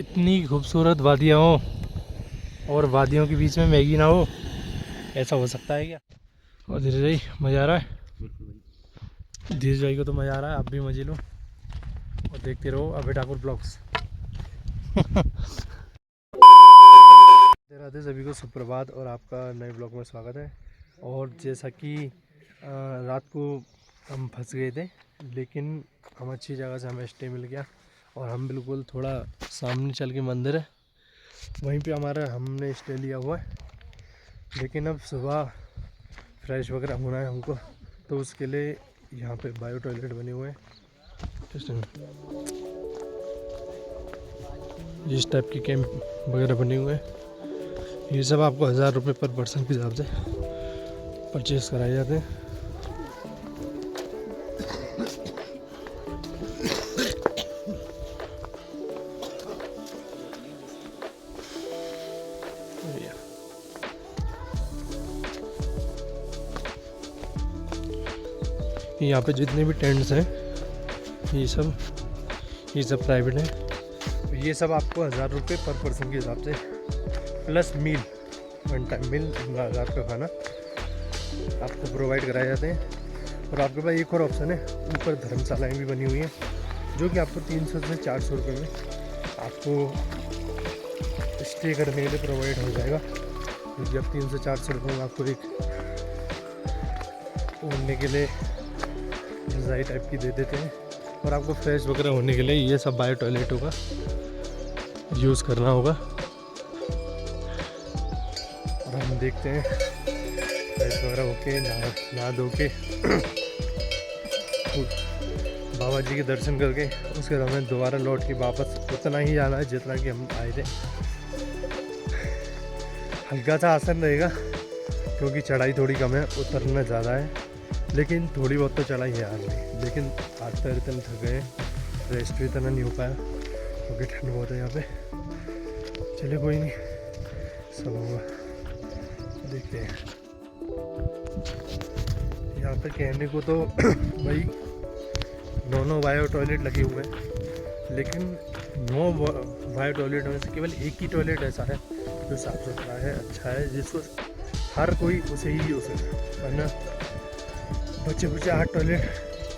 इतनी खूबसूरत वादियाँ हो और वादियों के बीच में मैगी ना हो, ऐसा हो सकता है क्या? और धीरज भाई मज़ा आ रहा है? धीरज भाई को तो मज़ा आ रहा है, आप भी मज़े लो और देखते रहो अभय ठाकुर ब्लॉग्स। राधे सभी को सुप्रभात और आपका नए ब्लॉग में स्वागत है। और जैसा कि रात को हम फंस गए थे, लेकिन हम अच्छी जगह से हमें स्टे मिल गया और हम बिल्कुल थोड़ा सामने चल के मंदिर है वहीं पे हमारा हमने स्टे लिया हुआ है। लेकिन अब सुबह फ्रेश वगैरह होना है हमको, तो उसके लिए यहाँ पे बायो टॉयलेट बने हुए हैं इस टाइप के कैंप वगैरह बने हुए हैं। ये सब आपको 1000 रुपये पर पर्सन के हिसाब से परचेज़ कराए जाते हैं। यहाँ पे जितने भी टेंट्स हैं ये सब प्राइवेट हैं। ये सब आपको 1000 रुपये पर पर्सन के हिसाब से प्लस मील, वन टाइम मील, रात का खाना आपको प्रोवाइड कराए जाते हैं। और आपके पास एक और ऑप्शन है, ऊपर धर्मशालाएँ भी बनी हुई हैं जो कि आपको 300 से 400 रुपये में आपको स्टे करने के लिए प्रोवाइड हो जाएगा। क्योंकि अब 300 से 400 रुपये में आपको एक ओढ़ने के लिए रज़ाई टाइप की दे देते हैं और आपको फ्रेश वगैरह होने के लिए ये सब बायो टॉयलेटों का यूज़ करना होगा। और हम देखते हैं फ्रेश वगैरह होके नहा धो के बाबा जी के दर्शन करके उसके बाद हमें दोबारा लौट के वापस उतना ही जाना है जितना कि हम आए थे। हल्का सा आसान रहेगा क्योंकि चढ़ाई थोड़ी कम है, उतरना ज़्यादा है, लेकिन थोड़ी बहुत तो चढ़ाई है आज भी। लेकिन आज पैर इतने थक गए, रेस्ट भी इतना नहीं हो पाया क्योंकि ठंड बहुत है यहाँ पे। चलिए कोई नहीं, सब होगा, देखते हैं। यहाँ पे कहने को तो भाई 9 बायो टॉयलेट लगे हुए हैं, लेकिन 9 बायो टॉयलेट में से केवल एक ही टॉयलेट ऐसा है जो साफ़ सुथरा है, अच्छा है, जिसको हर कोई उसे ही यूज़ करे। वरना बच्चे 8 टॉयलेट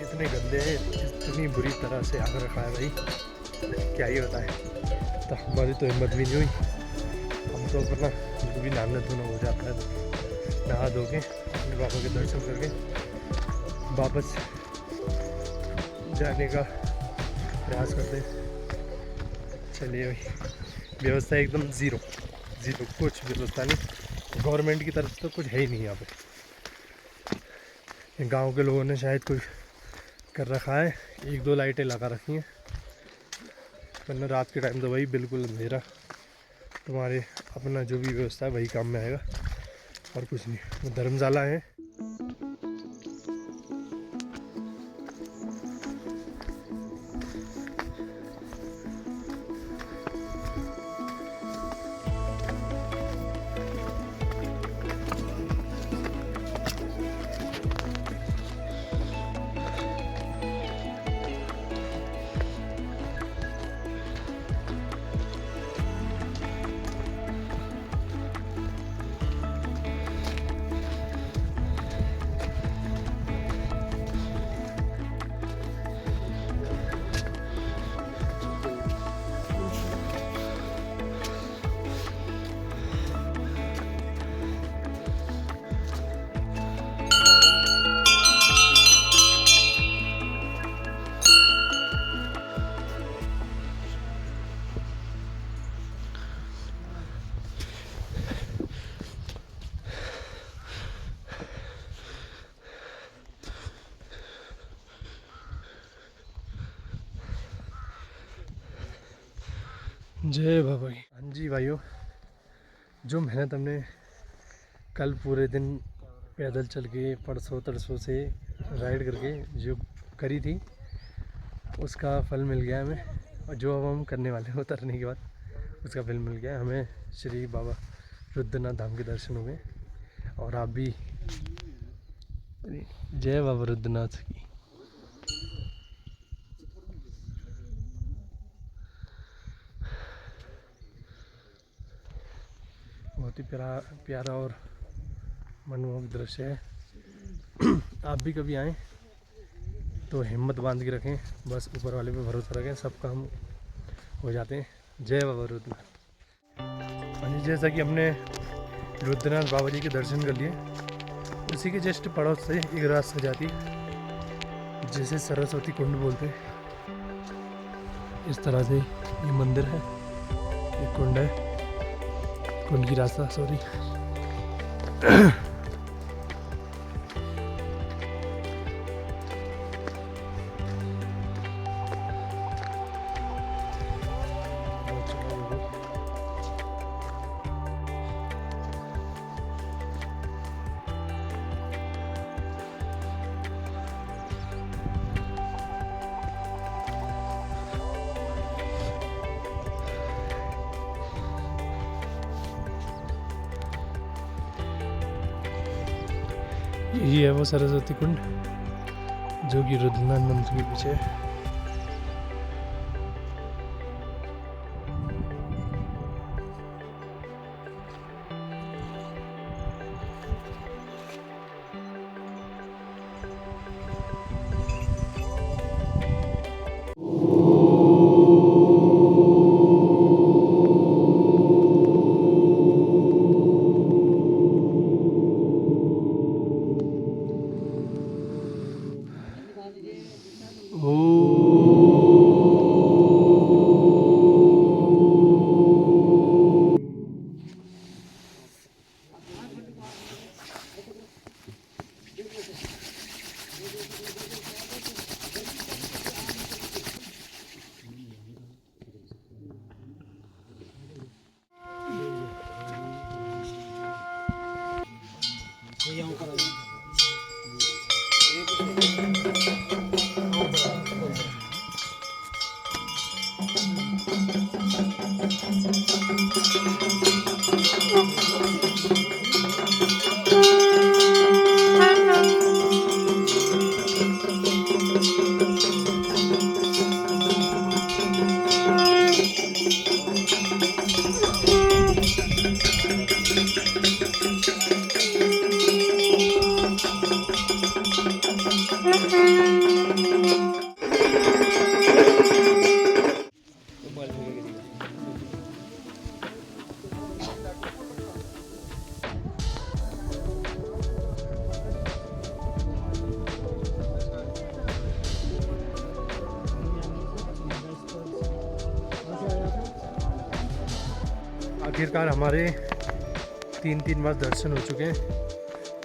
इतने गंदे हैं, इतनी बुरी तरह से आकर रखा है भाई, क्या ही होता है। तो हमारी तो हिम्मत भी नहीं हुई, हम तो अपना जो भी नहाना धोना हो जाता है तो नहा धो के अपने बाबा के दर्शन करके वापस जाने का प्रयास करते हैं। चलिए भाई, व्यवस्था एकदम ज़ीरो, कुछ व्यवस्था नहीं, गवर्नमेंट की तरफ से तो कुछ है ही नहीं यहाँ पे। गांव के लोगों ने शायद कुछ कर रखा है, 1-2 लाइटें लगा रखी हैं, वरना रात के टाइम तो भाई बिल्कुल अंधेरा। तुम्हारे अपना जो भी व्यवस्था है वही काम में आएगा और कुछ नहीं। वो धर्मशाला है। जय बाबा की। हाँ जी भाइयों, जो मेहनत हमने कल पूरे दिन पैदल चल के परसों तरसों से राइड करके जो करी थी, उसका फल मिल गया हमें। और जो अब हम करने वाले हैं उतरने के बाद उसका फल मिल गया हमें। श्री बाबा रुद्रनाथ धाम के दर्शन हुए और आप भी जय बाबा रुद्रनाथ की। प्यारा और मनमोहक दृश्य है। आप भी कभी आएँ तो हिम्मत बांध के रखें, बस ऊपर वाले पे भरोसा रखें, सब काम हो जाते हैं। जय बाबा रुद्रनाथ। जैसा कि हमने रुद्रनाथ बाबा जी के दर्शन कर लिए, उसी के जस्ट पड़ोस से एक रास्ता जाती है जिसे सरस्वती कुंड बोलते हैं। इस तरह से ये मंदिर है, ये कुंड है, कुंड की रास्ता सॉरी। ये है वो सरस्वती कुंड जो कि रुद्रनाथ मंदिर के पीछे है। आखिरकार हमारे 3 बार दर्शन हो चुके हैं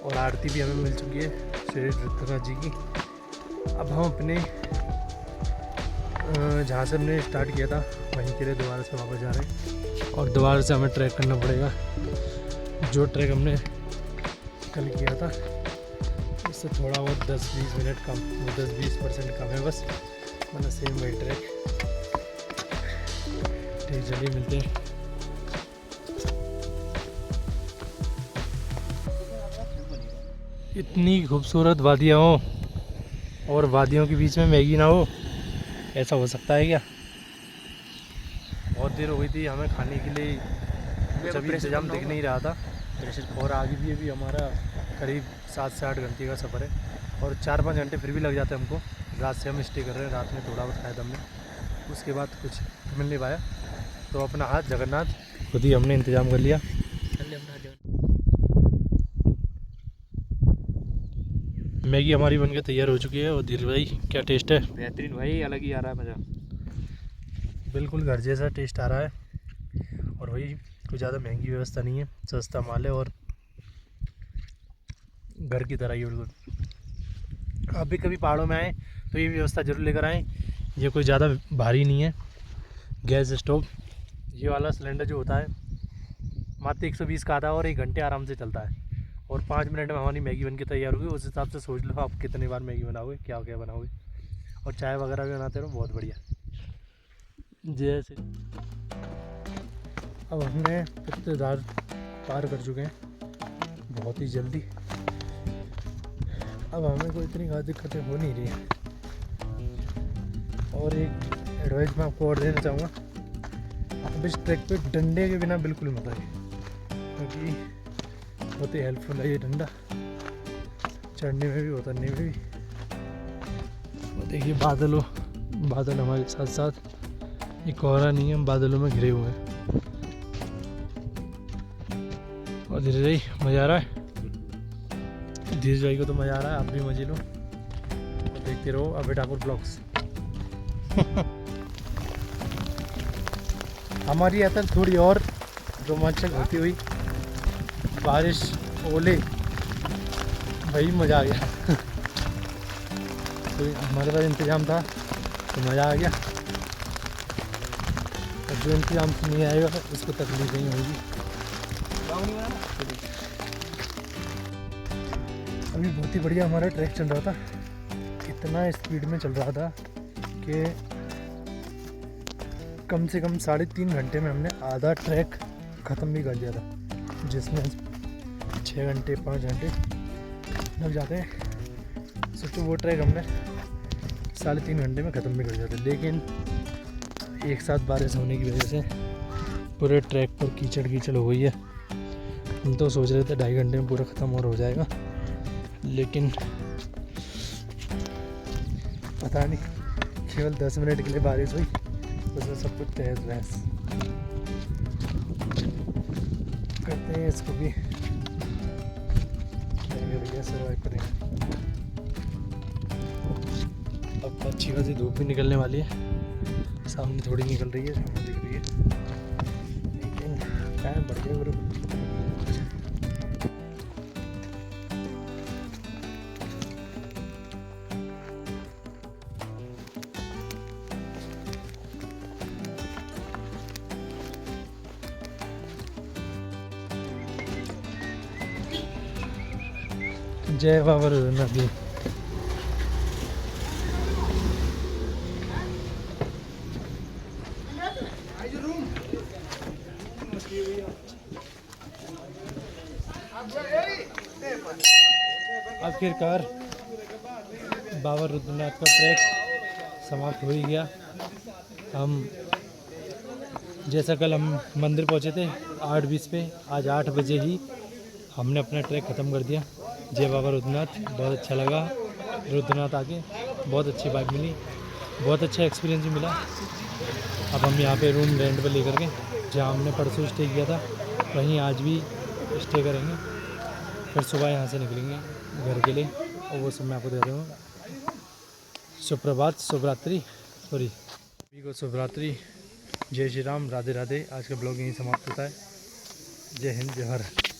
और आरती भी हमें मिल चुकी है श्री रुद्रनाथ जी की। अब हम अपने जहाँ से हमने स्टार्ट किया था वहीं के लिए दोबारा से वापस जा रहे हैं और दोबारा से हमें ट्रैक करना पड़ेगा। जो ट्रैक हमने कल किया था इससे थोड़ा बहुत 10-20 मिनट कम, 10-20% कम है बस, मतलब सेम वही ट्रैक। ठीक, चलिए मिलते हैं। इतनी खूबसूरत वादियाँ हो और वादियों के बीच में मैगी ना हो, ऐसा हो सकता है क्या? बहुत देर हो गई थी हमें खाने के लिए, कुछ अभी इंतजाम दिख नहीं रहा था और आगे भी अभी हमारा करीब 7 से 8 घंटे का सफ़र है और 4-5 घंटे फिर भी लग जाते हैं हमको। रात से हम स्टे कर रहे हैं, रात में थोड़ा बहुत खाया था हमने, उसके बाद कुछ मिल नहीं पाया तो अपना हाथ जगन्नाथ खुद ही हमने इंतज़ाम कर लिया। मैगी हमारी बनके तैयार हो चुकी है और धीरे भाई क्या टेस्ट है? बेहतरीन भाई, अलग ही आ रहा है मज़ा, बिल्कुल घर जैसा टेस्ट आ रहा है। और वही कुछ ज़्यादा महंगी व्यवस्था नहीं है, सस्ता माल है और घर की तरह ही बिल्कुल। आप भी कभी पहाड़ों में आएँ तो ये व्यवस्था ज़रूर लेकर आएँ। ये कोई ज़्यादा भारी नहीं है। गैस स्टोव ये वाला सिलेंडर जो होता है मात्र 120 का आता है और 1 घंटे आराम से चलता है और 5 मिनट में हमारी मैगी बन के तैयार होगी। उस हिसाब से सोच लो आप कितनी बार मैगी बनाओगे, क्या क्या बनाओगे। और चाय वगैरह भी बनाते रहो, बहुत बढ़िया। जैसे अब हमने पित्तदार पार कर चुके हैं बहुत ही जल्दी। अब हमें कोई इतनी खास दिक्कतें हो नहीं रही हैं। और एक एडवाइस मैं आपको और देना चाहूँगा, आप इस ट्रैक पे डंडे के बिना बिल्कुल मत आइए। क्योंकि बहुत ही हेल्पफुल है ये डंडा, चढ़ने में भी उतरने में भी। और देखिए बादल हमारे साथ साथ, ये कोहरा नहीं है, हम बादलों में घिरे हुए हैं। और धीरे धीरे मज़ा आ रहा है, धीरज भाई को तो मज़ा आ रहा है, आप भी मजे लो और देखते रहो अभय ठाकुर ब्लॉग्स। हमारी यात्रा थोड़ी और रोमांचक होती हुई, बारिश, ओले, भाई मज़ा आ गया। तो हमारे पास इंतज़ाम था तो मज़ा आ गया, और जो इंतज़ाम से नहीं आएगा उसको तकलीफ नहीं होगी। अभी बहुत ही बढ़िया हमारा ट्रैक चल रहा था, इतना स्पीड में चल रहा था कि कम से कम 3.5 घंटे में हमने आधा ट्रैक ख़त्म भी कर दिया था, जिसमें 6 घंटे 5 घंटे लग जाते हैं। सोचो वो ट्रैक हमने 3.5 घंटे में ख़त्म भी कर दिया था, लेकिन एक साथ बारिश होने की वजह से पूरे ट्रैक पर कीचड़ हो गई है। हम तो सोच रहे थे 2.5 घंटे में पूरा ख़त्म और हो जाएगा, लेकिन पता नहीं, केवल 10 मिनट के लिए बारिश हुई, उसमें सब कुछ तहस नहस करते हैं। इसको भी क्या सर्वाइव करेंगे। अब अच्छी खासी धूप भी निकलने वाली है, सामने थोड़ी निकल रही है, सामने दिख रही है, लेकिन टाइम बढ़ गया गुरु। जय बाबा नदी। आखिरकार बाबा रुद्रनाथ का ट्रैक समाप्त हो ही गया। हम जैसा कल हम मंदिर पहुंचे थे 8:20 पे, आज 8 बजे ही हमने अपना ट्रैक ख़त्म कर दिया। जय बाबा रुद्रनाथ, बहुत अच्छा लगा रुद्रनाथ आके, बहुत अच्छी बाइक मिली, बहुत अच्छा एक्सपीरियंस भी मिला। अब हम यहाँ पे रूम रेंट पर लेकर के, जहाँ हमने परसों स्टे किया था वहीं आज भी स्टे करेंगे, फिर सुबह यहाँ से निकलेंगे घर के लिए, और वो सब मैं आपको दे रहा हूँ। सुप्रभात, शुभरात्रि, सॉरी, सभी को शुभरात्रि, जय श्री राम, राधे राधे। आज का ब्लॉग यहीं समाप्त होता है। जय हिंद, जय भारत।